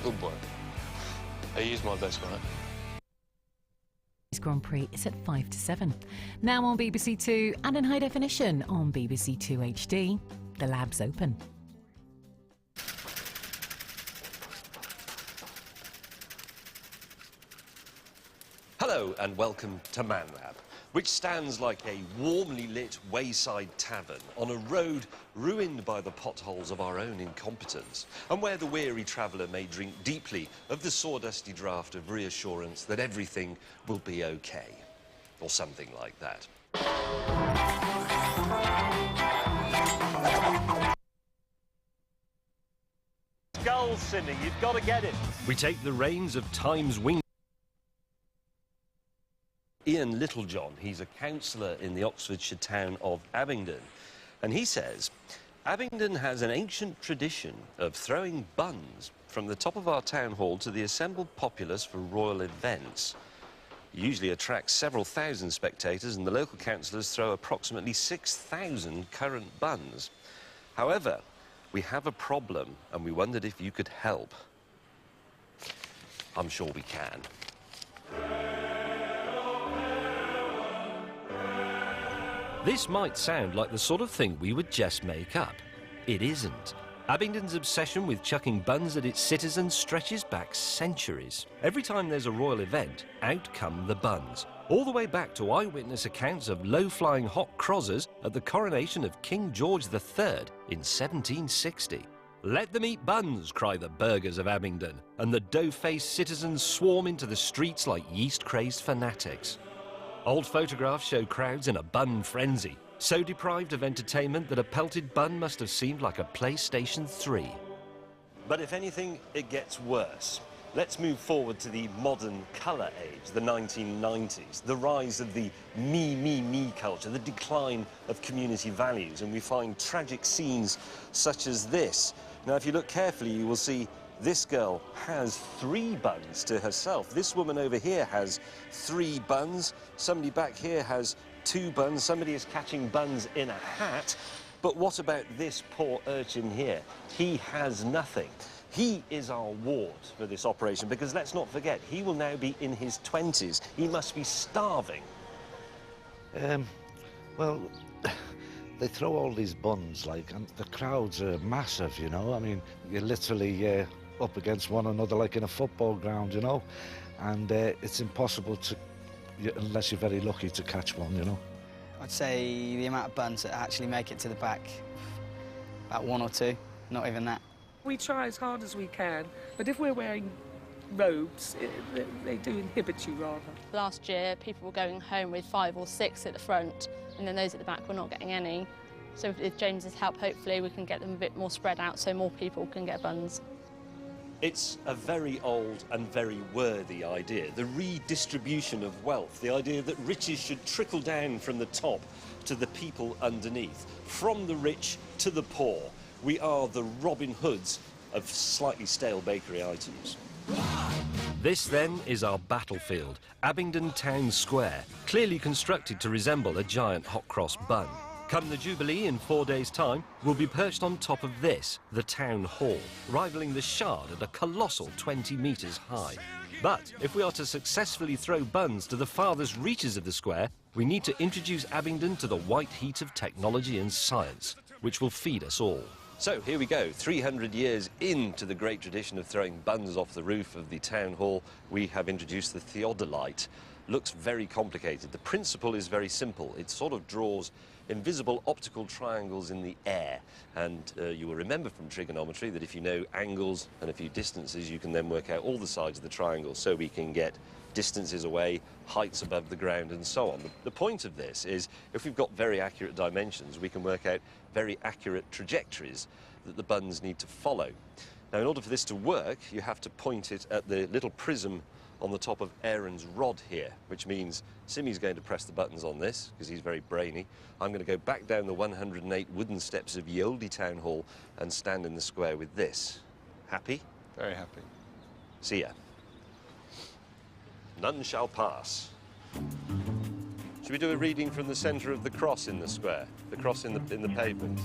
Good boy. I used my best on it. Grand Prix is at 5 to 7. Now on BBC Two and in high definition on BBC Two HD. The lab's open. Hello and welcome to Man Lab, which stands like a warmly lit wayside tavern on a road ruined by the potholes of our own incompetence, and where the weary traveller may drink deeply of the sawdusty draught of reassurance that everything will be okay, or something like that. Gull singing, you've got to get it. We take the reins of time's wing. Ian Littlejohn, he's a councillor in the Oxfordshire town of Abingdon, and he says Abingdon has an ancient tradition of throwing buns from the top of our town hall to the assembled populace for royal events. It usually attracts several thousand spectators, and the local councillors throw approximately 6,000 current buns. However, we have a problem, and we wondered if you could help. I'm sure we can. This might sound like the sort of thing we would just make up. It isn't. Abingdon's obsession with chucking buns at its citizens stretches back centuries. Every time there's a royal event, out come the buns. All the way back to eyewitness accounts of low-flying hot crossers at the coronation of King George III in 1760. Let them eat buns, cry the burghers of Abingdon, and the dough-faced citizens swarm into the streets like yeast-crazed fanatics. Old photographs show crowds in a bun frenzy, so deprived of entertainment that a pelted bun must have seemed like a PlayStation 3. But if anything, it gets worse. Let's move forward to the modern colour age, the 1990s, the rise of the me culture, the decline of community values, and we find tragic scenes such as this. Now, if you look carefully, you will see this girl has 3 buns to herself. This woman over here has 3 buns. Somebody back here has 2 buns. Somebody is catching buns in a hat. But what about this poor urchin here? He has nothing. He is our ward for this operation, because let's not forget, he will now be in his 20s. He must be starving. Well, they throw all these buns, like, and the crowds are massive, you know. I mean, you're literally up against one another like in a football ground, you know. And it's impossible to, unless you're very lucky, to catch one, you know. I'd say the amount of buns that actually make it to the back, about 1 or 2, not even that. We try as hard as we can, but if we're wearing robes, they do inhibit you rather. Last year, people were going home with 5 or 6 at the front, and then those at the back were not getting any. So with James's help, hopefully we can get them a bit more spread out so more people can get buns. It's a very old and very worthy idea, the redistribution of wealth, the idea that riches should trickle down from the top to the people underneath, from the rich to the poor. We are the Robin Hoods of slightly stale bakery items. This, then, is our battlefield, Abingdon Town Square, clearly constructed to resemble a giant hot cross bun. Come the Jubilee in 4 days' time, we'll be perched on top of this, the Town Hall, rivalling the Shard at a colossal 20 metres high. But if we are to successfully throw buns to the farthest reaches of the square, we need to introduce Abingdon to the white heat of technology and science, which will feed us all. So here we go, 300 years into the great tradition of throwing buns off the roof of the town hall, we have introduced the theodolite. Looks very complicated. The principle is very simple. It sort of draws invisible optical triangles in the air, and you will remember from trigonometry that if you know angles and a few distances, you can then work out all the sides of the triangle, so we can get distances away, heights above the ground, and so on. The point of this is, if we've got very accurate dimensions, we can work out very accurate trajectories that the buns need to follow. Now, in order for this to work, you have to point it at the little prism on the top of Aaron's rod here, which means Simmy's going to press the buttons on this, because he's very brainy. I'm going to go back down the 108 wooden steps of Ye Olde Town Hall and stand in the square with this. Happy? Very happy. See ya. None shall pass. Should we do a reading from the centre of the cross in the square? The cross in the pavement?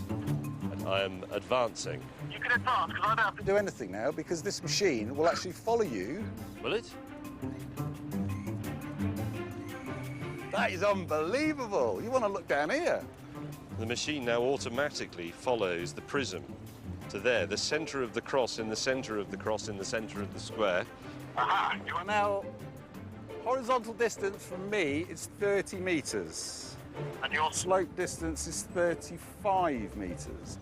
I am advancing. You can advance, because I don't have to do anything now, because this machine will actually follow you. Will it? That is unbelievable. You want to look down here. The machine now automatically follows the prism to there, the centre of the cross in the centre of the cross in the centre of the square. Aha! You are now horizontal distance from me is 30 metres. And your slope distance is 35 metres.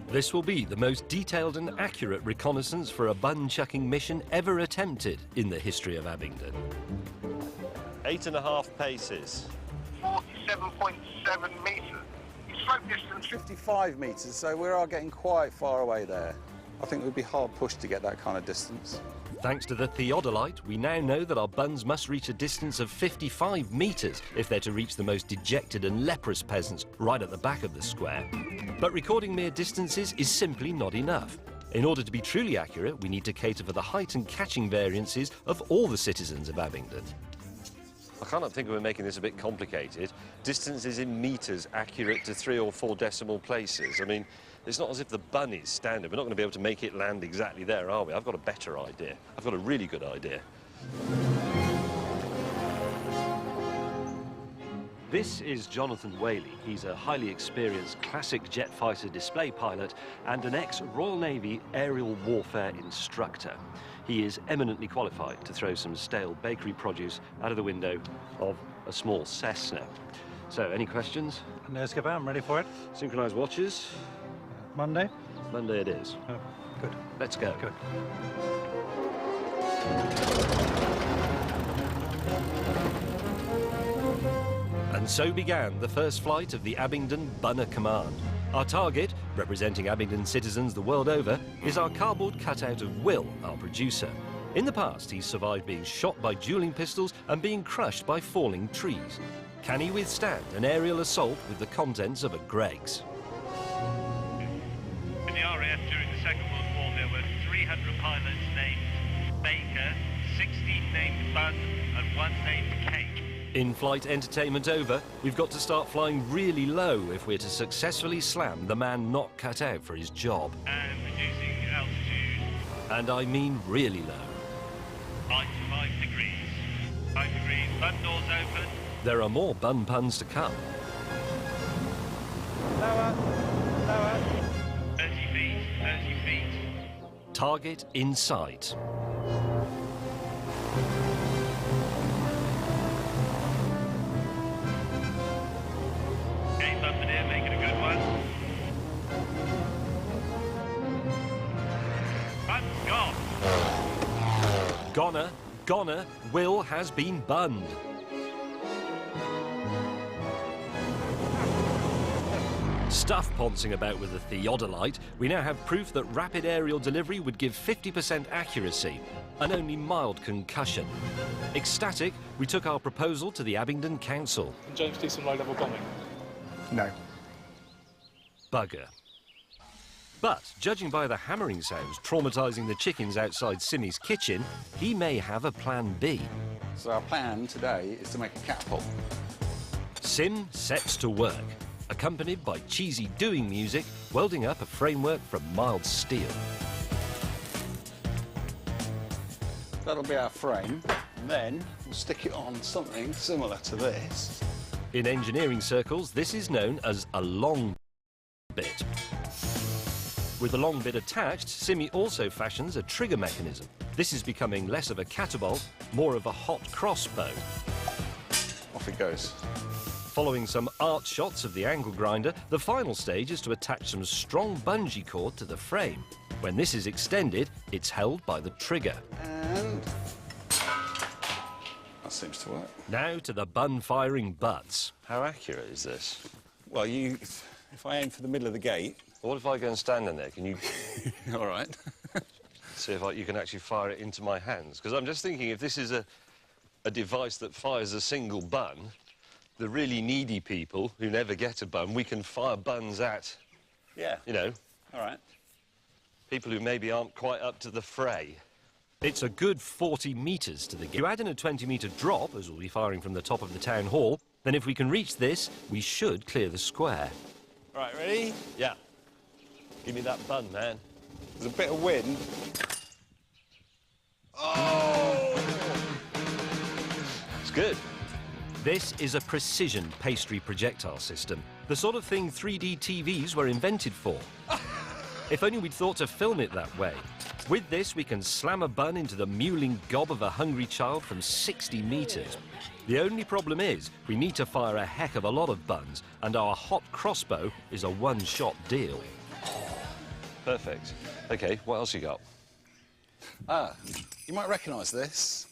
This will be the most detailed and accurate reconnaissance for a bun-chucking mission ever attempted in the history of Abingdon. 8.5 paces. 47.7 metres. Slope distance 55 metres, so we are getting quite far away there. I think we'd be hard pushed to get that kind of distance. Thanks to the theodolite, we now know that our buns must reach a distance of 55 metres if they're to reach the most dejected and leprous peasants right at the back of the square. But recording mere distances is simply not enough. In order to be truly accurate, we need to cater for the height and catching variances of all the citizens of Abingdon. I cannot think of making this a bit complicated. Distances in metres accurate to 3 or 4 decimal places. I mean, it's not as if the bun is standard. We're not going to be able to make it land exactly there, are we? I've got a better idea. I've got a really good idea. This is Jonathan Whaley. He's a highly experienced classic jet fighter display pilot and an ex-Royal Navy aerial warfare instructor. He is eminently qualified to throw some stale bakery produce out of the window of a small Cessna. So, any questions? No, Skipper, I'm ready for it. Synchronised watches. Monday? Monday it is. Oh, good. Let's go. Good. And so began the first flight of the Abingdon Bunner Command. Our target, representing Abingdon citizens the world over, is our cardboard cutout of Will, our producer. In the past, he's survived being shot by dueling pistols and being crushed by falling trees. Can he withstand an aerial assault with the contents of a Greggs? In the RAF during the Second World War, there were 300 pilots named Baker, 16 named Bun, and 1 named Cake. In-flight entertainment over, we've got to start flying really low if we're to successfully slam the man not cut out for his job. And reducing altitude. And I mean really low. 95 degrees. 5 degrees, bun doors open. There are more bun puns to come. Lower, lower. 30 feet, 30 feet. Target in sight. Okay, Bumping make it a good one. Bun's gone. Goner, Will has been bunned. Stuff poncing about with the theodolite, we now have proof that rapid aerial delivery would give 50% accuracy and only mild concussion. Ecstatic, we took our proposal to the Abingdon Council. Can James do some low-level bombing? No. Bugger. But, judging by the hammering sounds traumatising the chickens outside Simmy's kitchen, he may have a plan B. So our plan today is to make a catapult. Sim sets to work, accompanied by cheesy doing music, welding up a framework from mild steel. That'll be our frame, and then we'll stick it on something similar to this. In engineering circles, this is known as a long bit. With the long bit attached, Simmy also fashions a trigger mechanism. This is becoming less of a catapult, more of a hot crossbow. Off it goes. Following some art shots of the angle grinder, the final stage is to attach some strong bungee cord to the frame. When this is extended, it's held by the trigger. And that seems to work. Now to the bun-firing butts. How accurate is this? Well, if I aim for the middle of the gate... What if I go and stand in there? Can you... All right. See if you can actually fire it into my hands? Because I'm just thinking, if this is a device that fires a single bun, the really needy people who never get a bun, we can fire buns at, Yeah. you know, All right. people who maybe aren't quite up to the fray. It's a good 40 metres to the gate. You add in a 20-metre drop, as we'll be firing from the top of the town hall, then if we can reach this, we should clear the square. Right, ready? Yeah. Give me that bun, man. There's a bit of wind. It's good. This is a precision pastry projectile system, the sort of thing 3D TVs were invented for. If only we'd thought to film it that way. With this, we can slam a bun into the mewling gob of a hungry child from 60 metres. The only problem is, we need to fire a heck of a lot of buns, and our hot crossbow is a one-shot deal. Perfect. OK, what else you got? Ah, you might recognise this.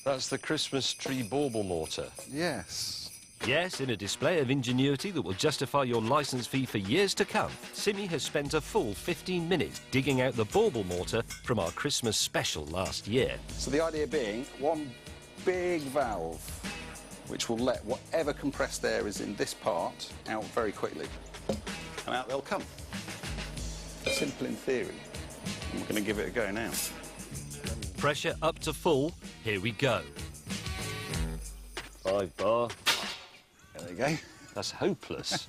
That's the Christmas tree bauble mortar. Yes. Yes, in a display of ingenuity that will justify your licence fee for years to come, Simi has spent a full 15 minutes digging out the bauble mortar from our Christmas special last year. So the idea being one big valve which will let whatever compressed air is in this part out very quickly. And out they'll come. Simple in theory. And we're going to give it a go now. Pressure up to full, here we go. 5 bar. There you go. That's hopeless.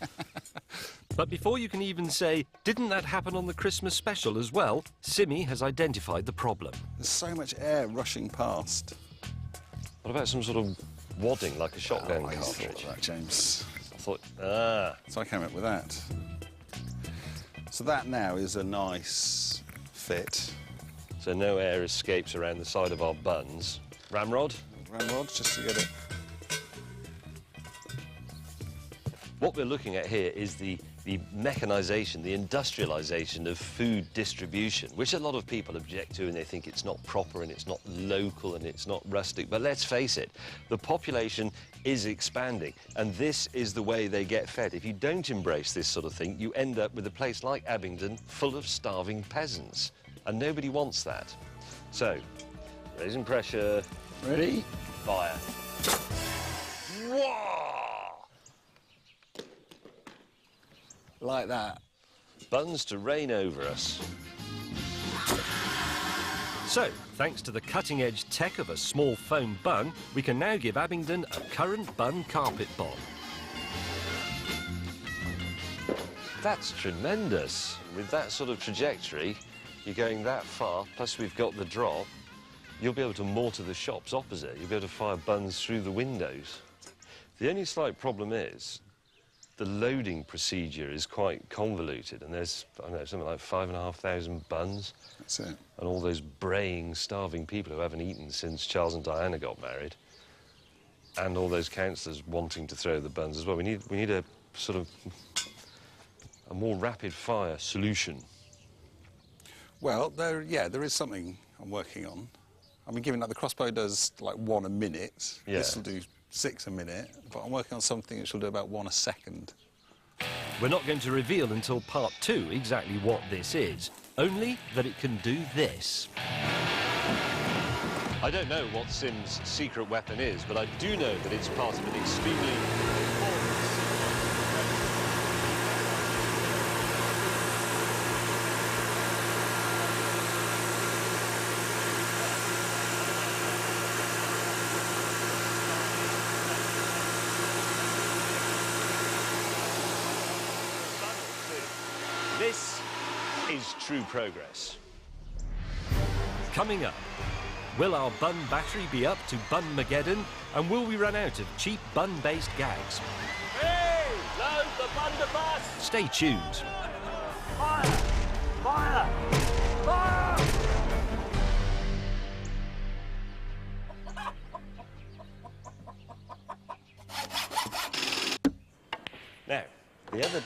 But before you can even say, didn't that happen on the Christmas special as well, Simi has identified the problem. There's so much air rushing past. What about some sort of wadding, like a shotgun I thought cartridge? of that, James. I thought, So I came up with that. So that now is a nice fit. So no air escapes around the side of our buns. Ramrod? Ramrod, just to get it. What we're looking at here is the mechanisation, the industrialisation of food distribution, which a lot of people object to and they think it's not proper and it's not local and it's not rustic. But let's face it, the population is expanding and this is the way they get fed. If you don't embrace this sort of thing, you end up with a place like Abingdon full of starving peasants. And nobody wants that. So, raising pressure. Ready? Fire. Whoa! Like that. Buns to reign over us. So, thanks to the cutting-edge tech of a small foam bun, we can now give Abingdon a current bun carpet bomb. That's tremendous. With that sort of trajectory, you're going that far, plus we've got the drop, you'll be able to mortar the shops opposite. You'll be able to fire buns through the windows. The only slight problem is the loading procedure is quite convoluted, and there's, I don't know, something like 5,500 buns. That's it. And all those braying, starving people who haven't eaten since Charles and Diana got married. And all those councillors wanting to throw the buns as well. We need a sort of a more rapid-fire solution. Well, there is something I'm working on. I mean, given that the crossbow does like 1 a minute, Yeah. this will do 6 a minute, but I'm working on something which will do about 1 a second. We're not going to reveal until part 2 exactly what this is, only that it can do this. I don't know what Sim's secret weapon is, but I do know that it's part of an extremely This is true progress. Coming up, will our bun battery be up to Bun-mageddon, and will we run out of cheap bun-based gags? Hey! Load the blunderbuss! Stay tuned. Fire! Fire! Fire! Now, the other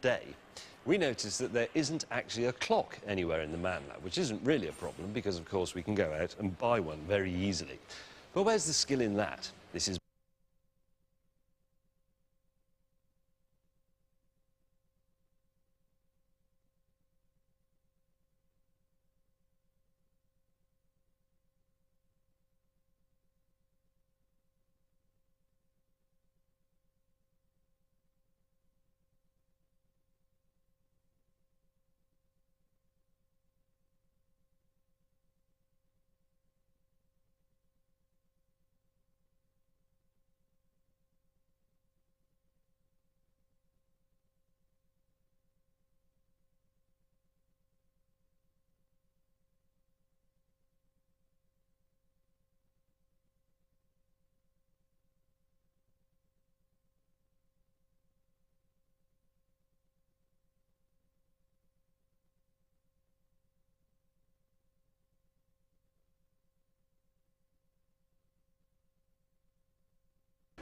day, we noticed that there isn't actually a clock anywhere in the Man Lab, which isn't really a problem because, of course, we can go out and buy one very easily. But where's the skill in that? This is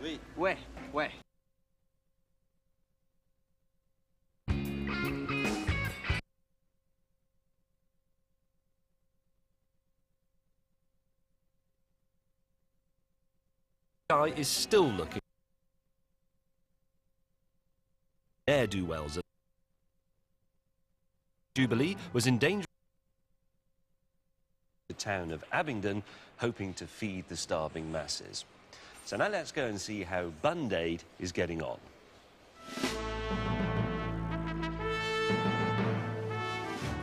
Oui. Ouais, ouais. Guy is still looking. Ne'er-do-wells. Jubilee was in danger. The town of Abingdon, hoping to feed the starving masses. So now let's go and see how Bund Aid is getting on.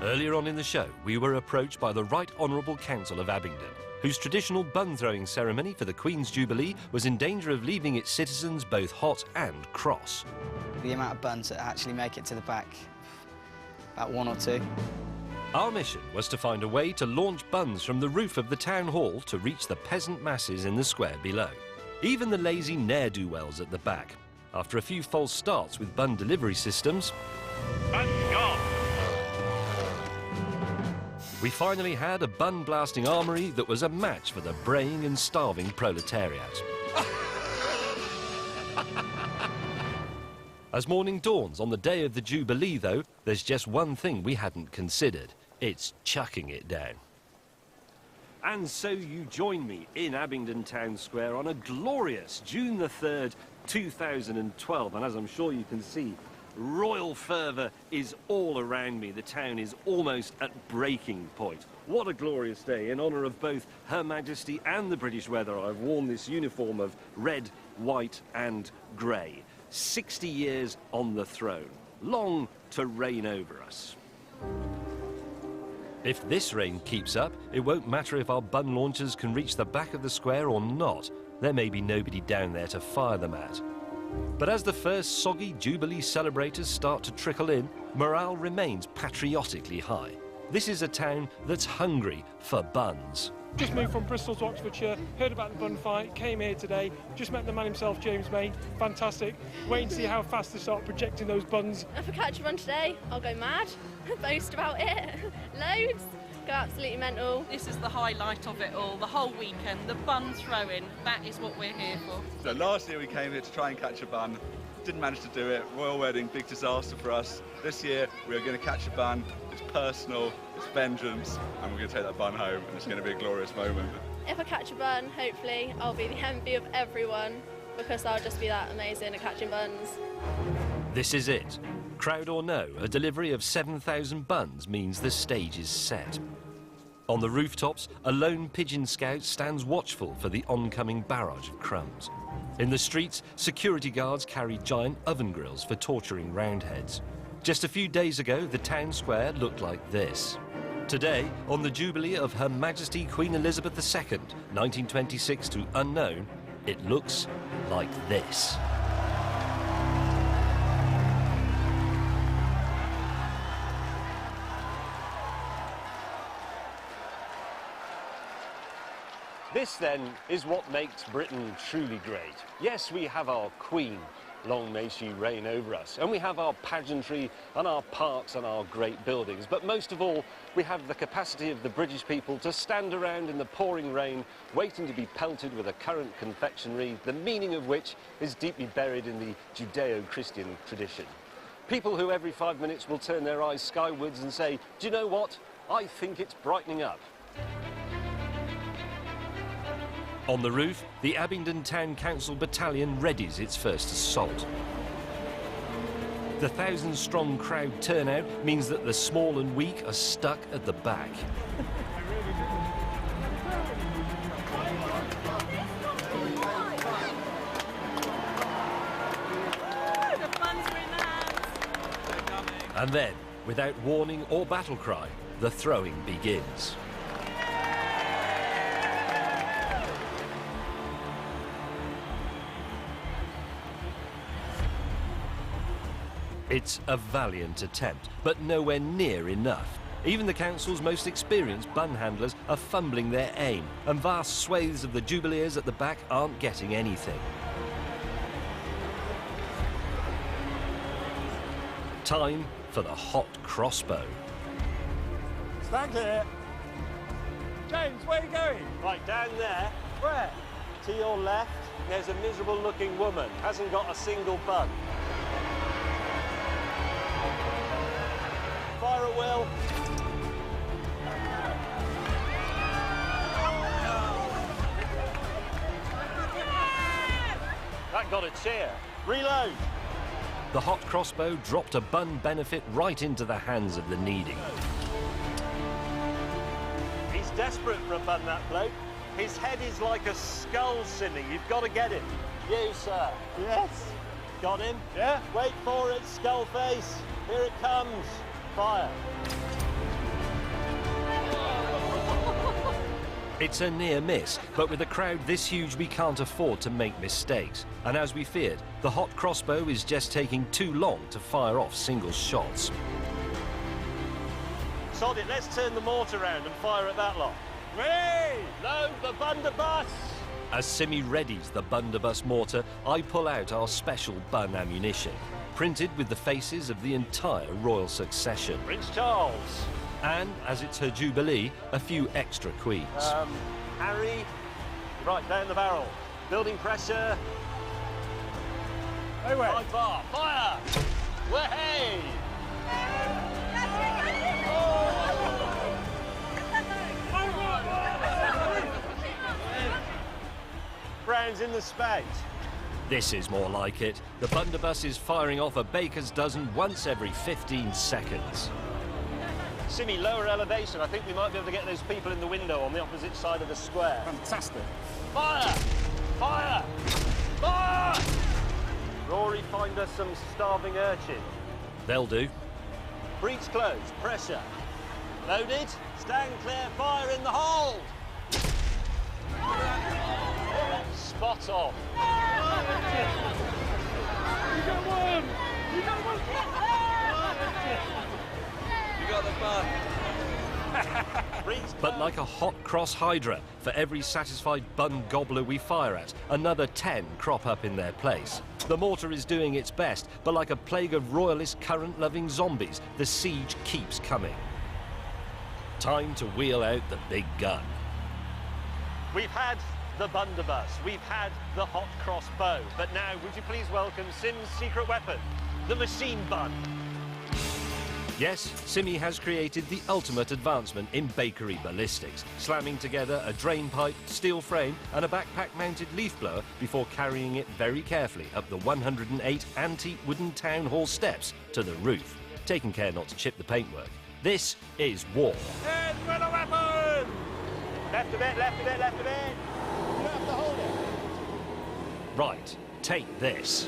Earlier on in the show, we were approached by the Right Honourable Council of Abingdon, whose traditional bun-throwing ceremony for the Queen's Jubilee was in danger of leaving its citizens both hot and cross. The amount of buns that actually make it to the back, about 1 or 2. Our mission was to find a way to launch buns from the roof of the town hall to reach the peasant masses in the square below. Even the lazy ne'er-do-wells at the back. After a few false starts with bun delivery systems, Buns gone. we finally had a bun-blasting armoury that was a match for the braying and starving proletariat. As morning dawns on the day of the Jubilee, though, there's just one thing we hadn't considered. It's chucking it down. And so you join me in Abingdon Town Square on a glorious June the 3rd, 2012. And as I'm sure you can see, royal fervour is all around me. The town is almost at breaking point. What a glorious day. In honour of both Her Majesty and the British weather, I've worn this uniform of red, white and grey. 60 years on the throne. Long to reign over us. If this rain keeps up, it won't matter if our bun launchers can reach the back of the square or not. There may be nobody down there to fire them at. But as the first soggy Jubilee celebrators start to trickle in, morale remains patriotically high. This is a town that's hungry for buns. Just moved from Bristol to Oxfordshire, heard about the bun fight, came here today, just met the man himself, James May, fantastic. Waiting to see how fast they start projecting those buns. If I catch a bun today, I'll go mad, boast about it, loads, go absolutely mental. This is the highlight of it all, the whole weekend, the bun throwing, that is what we're here for. So last year we came here to try and catch a bun, didn't manage to do it, royal wedding, big disaster for us. This year we are going to catch a bun, it's personal, it's vengeance, and we're going to take that bun home, and it's going to be a glorious moment. If I catch a bun, hopefully I'll be the envy of everyone, because I'll just be that amazing at catching buns. This is it. Crowd or no, a delivery of 7,000 buns means the stage is set. On the rooftops, a lone pigeon scout stands watchful for the oncoming barrage of crumbs. In the streets, security guards carry giant oven grills for torturing roundheads. Just a few days ago, the town square looked like this. Today, on the Jubilee of Her Majesty Queen Elizabeth II, 1926 to unknown, it looks like this. This, then, is what makes Britain truly great. Yes, we have our Queen, long may she reign over us, and we have our pageantry and our parks and our great buildings, but most of all, we have the capacity of the British people to stand around in the pouring rain, waiting to be pelted with a currant confectionery, the meaning of which is deeply buried in the Judeo-Christian tradition. People who every 5 minutes will turn their eyes skywards and say, "Do you know what? I think it's brightening up." On the roof, the Abingdon Town Council battalion readies its first assault. The 1,000-strong crowd turnout means that the small and weak are stuck at the back. And then, without warning or battle cry, the throwing begins. It's a valiant attempt, but nowhere near enough. Even the council's most experienced bun handlers are fumbling their aim, and vast swathes of the Jubileers at the back aren't getting anything. Time for the hot crossbow. Stand here. James, where are you going? Right, down there. Where? To your left. There's a miserable-looking woman, hasn't got a single bun. Fire at will. That got a cheer. Reload. The hot crossbow dropped a bun benefit right into the hands of the needy. He's desperate for a bun, that bloke. His head is like a skull, Simmy. You've got to get him. You, sir. Yes. Got him? Yeah. Wait for it, skull face. Here it comes. Fire. It's a near miss, but with a crowd this huge we can't afford to make mistakes. And as we feared, the hot crossbow is just taking too long to fire off single shots. Sod it, let's turn the mortar round and fire at that lot. Ready! Load the blunderbuss! As Simmy readies the blunderbuss mortar, I pull out our special bun ammunition, printed with the faces of the entire royal succession. Prince Charles. And, as it's her jubilee, a few extra queens. Harry. Right, down the barrel. Building pressure. Anyway. Bar. Fire! Way! Brown's in the spout. This is more like it. The blunderbuss is firing off a baker's dozen once every 15 seconds. Simmy, lower elevation. I think we might be able to get those people in the window on the opposite side of the square. Fantastic. Fire! Fire! Fire! Rory, find us some starving urchin. They'll do. Breach closed. Pressure. Loaded. Stand clear. Fire in the hold. Spot on. You got one! You got one! You got the bun. But like a hot cross hydra, for every satisfied bun gobbler we fire at, another 10 crop up in their place. The mortar is doing its best, but like a plague of royalist current-loving zombies, the siege keeps coming. Time to wheel out the big gun. We've had the blunderbuss, we've had the hot cross bow, but now would you please welcome Sim's secret weapon, the machine bun. Yes, Simmy has created the ultimate advancement in bakery ballistics, slamming together a drain pipe, steel frame and a backpack-mounted leaf blower before carrying it very carefully up the 108 antique wooden town hall steps to the roof, taking care not to chip the paintwork. This is war. Head for the weapon! Left a bit, left a bit, left a bit. You don't have to hold it. Right, take this.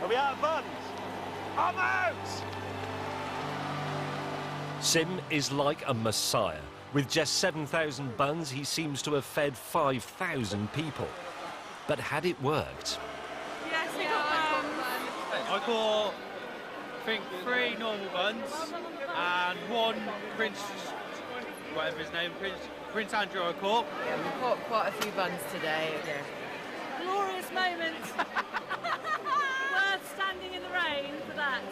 Are we out of buns? I'm out! Sim is like a messiah. With just 7,000 buns, he seems to have fed 5,000 people. But had it worked? Yes, we got buns. I got, I think, 3 normal buns and 1 Prince, whatever his name, Prince Andrew I caught. Yeah, we've caught quite a few buns today. Yeah. Glorious moment. Worth standing in the rain for that.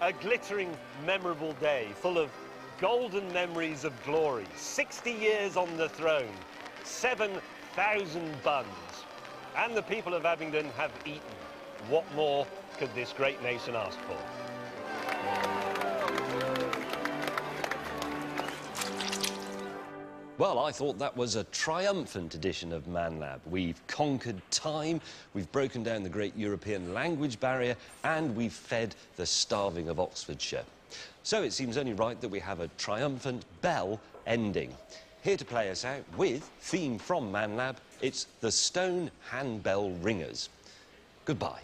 A glittering, memorable day full of golden memories of glory. 60 years on the throne, 7,000 buns. And the people of Abingdon have eaten. What more could this great nation ask for? Well, I thought that was a triumphant edition of Man Lab. We've conquered time, we've broken down the great European language barrier, and we've fed the starving of Oxfordshire. So it seems only right that we have a triumphant bell ending. Here to play us out with theme from Man Lab, it's the Stone Handbell Ringers. Goodbye.